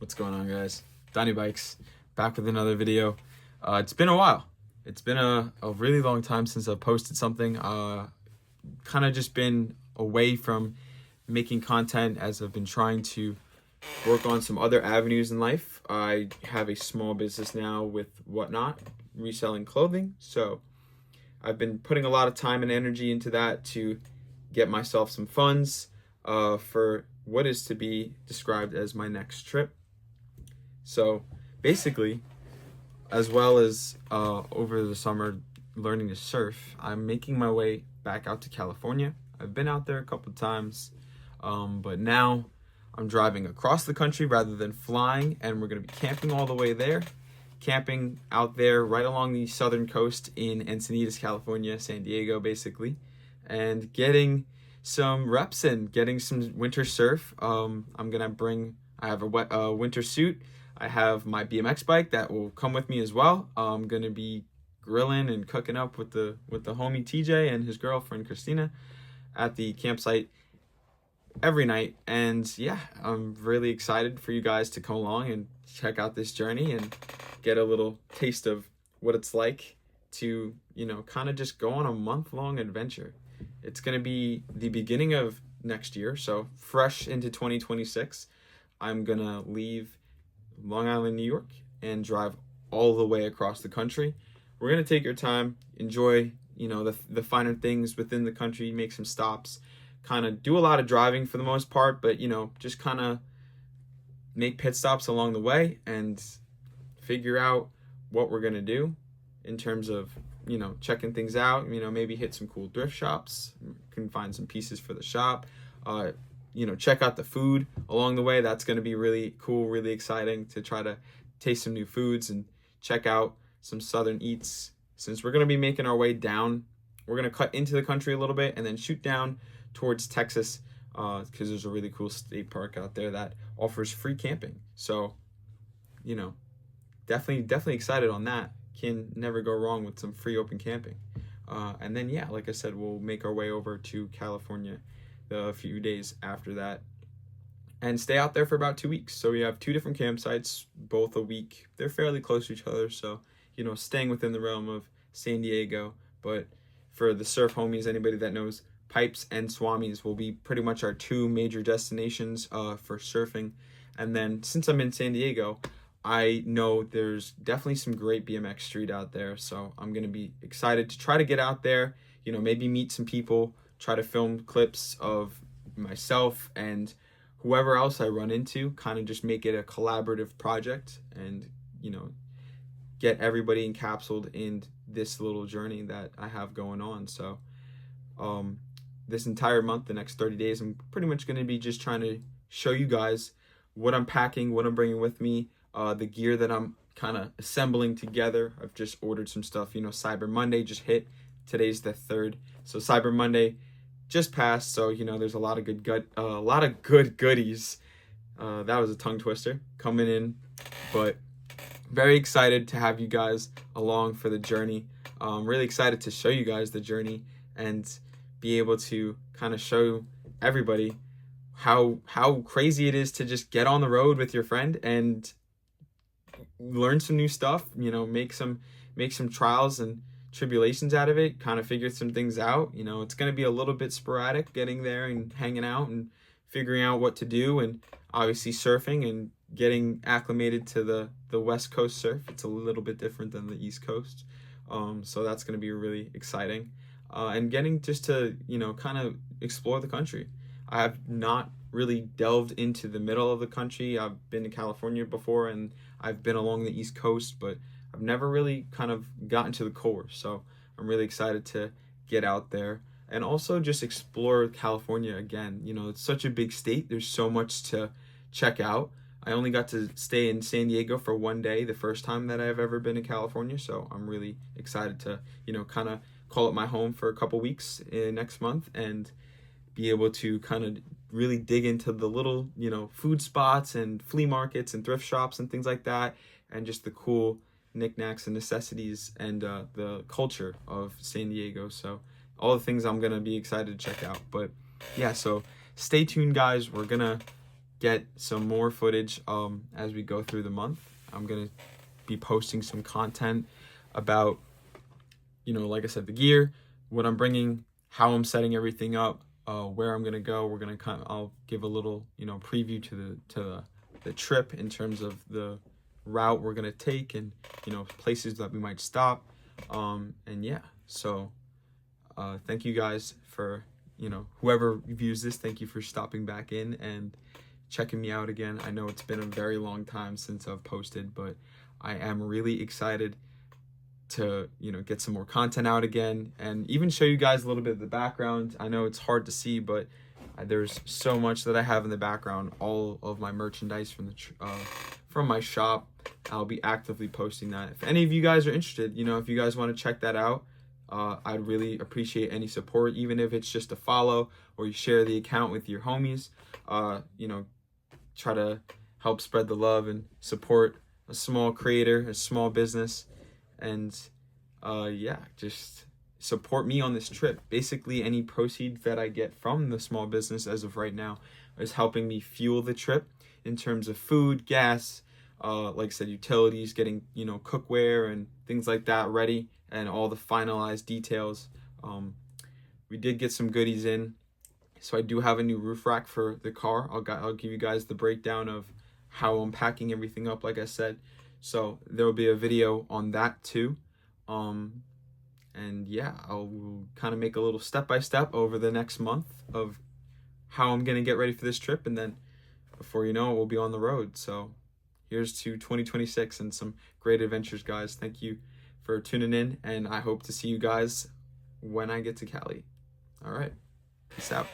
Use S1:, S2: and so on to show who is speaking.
S1: What's going on, guys? Donnie Bikes, back with another video. It's been a while. It's been a really long time since I've posted something. Kind of just been away from making content as I've been trying to work on some other avenues in life. I have a small business now with Whatnot, reselling clothing. So I've been putting a lot of time and energy into that to get myself some funds for what is to be described as my next trip. So basically, as well as over the summer learning to surf, I'm making my way back out to California. I've been out there a couple of times, but now I'm driving across the country rather than flying, and we're going to be camping all the way there. Camping out there right along the southern coast in Encinitas, California, San Diego, basically, and getting some reps in, getting some winter surf. I have a winter suit. I have my BMX bike that will come with me as well. I'm gonna be grilling and cooking up with the homie TJ and his girlfriend Christina at the campsite every night. And yeah, I'm really excited for you guys to come along and check out this journey and get a little taste of what it's like to, kind of just go on a month-long adventure. It's gonna be the beginning of next year, so fresh into 2026. I'm gonna leave Long Island, New York, and drive all the way across the country. We're gonna take your time, enjoy, the finer things within the country, make some stops, kind of do a lot of driving for the most part, but just kind of make pit stops along the way and figure out what we're gonna do in terms of checking things out. Maybe hit some cool thrift shops, can find some pieces for the shop. Check out the food along the way. That's going to be really cool, really exciting to try to taste some new foods and check out some southern eats. Since we're going to be making our way down, we're going to cut into the country a little bit and then shoot down towards Texas because there's a really cool state park out there that offers free camping. So, definitely excited on that. Can never go wrong with some free open camping. And then, yeah, like I said, we'll make our way over to California a few days after that and stay out there for about 2 weeks. So we have 2 different campsites, both a week. They're fairly close to each other, so staying within the realm of San Diego. But for the surf homies, anybody that knows, Pipes and Swamis will be pretty much our 2 major destinations for surfing. And then since I'm in San Diego, I know there's definitely some great BMX street out there, so I'm going to be excited to try to get out there, maybe meet some people, try to film clips of myself and whoever else I run into, kind of just make it a collaborative project and, get everybody encapsulated in this little journey that I have going on. So this entire month, the next 30 days, I'm pretty much going to be just trying to show you guys what I'm packing, what I'm bringing with me, the gear that I'm kind of assembling together. I've just ordered some stuff. Cyber Monday just hit. Today's the 3rd, so Cyber Monday just passed. So there's a lot of good goodies. That was a tongue twister coming in, but very excited to have you guys along for the journey. Really excited to show you guys the journey and be able to kind of show everybody how crazy it is to just get on the road with your friend and learn some new stuff, make some trials and tribulations out of it, kind of figure some things out. It's going to be a little bit sporadic getting there and hanging out and figuring out what to do, and obviously surfing and getting acclimated to the West Coast surf. It's a little bit different than the East Coast, so that's going to be really exciting, and getting just to kind of explore the country. I have not really delved into the middle of the country. I've been to California before and I've been along the East Coast, but I've never really kind of gotten to the core. So I'm really excited to get out there and also just explore California again. It's such a big state. There's so much to check out. I only got to stay in San Diego for 1 day the first time that I've ever been to California. So I'm really excited to, kind of call it my home for a couple weeks next month and be able to kind of really dig into the little, food spots and flea markets and thrift shops and things like that, and just the cool knickknacks and necessities and the culture of San Diego. So all the things I'm gonna be excited to check out. But yeah, so stay tuned, guys. We're gonna get some more footage as we go through the month. I'm gonna be posting some content about, like I said, the gear, what I'm bringing, how I'm setting everything up, where I'm gonna go. I'll give a little preview to the trip in terms of the route we're gonna take, and places that we might stop, and yeah. So thank you guys for whoever views this. Thank you for stopping back in and checking me out again. I know it's been a very long time since I've posted, but I am really excited to get some more content out again, and even show you guys a little bit of the background. I know it's hard to see, but there's so much that I have in the background. All of my merchandise from my shop. I'll be actively posting that. If any of you guys are interested, if you guys want to check that out, I'd really appreciate any support, even if it's just a follow or you share the account with your homies. Try to help spread the love and support a small creator, a small business, and just support me on this trip. Basically, any proceeds that I get from the small business as of right now is helping me fuel the trip in terms of food, gas, like I said, utilities, getting cookware and things like that ready, and all the finalized details. We did get some goodies in, so I do have a new roof rack for the car. I'll give you guys the breakdown of how I'm packing everything up, like I said. So there will be a video on that too. And yeah, I'll kind of make a little step-by-step over the next month of how I'm going to get ready for this trip. And then before you know it, we'll be on the road. So here's to 2026 and some great adventures, guys. Thank you for tuning in, and I hope to see you guys when I get to Cali. All right. Peace out.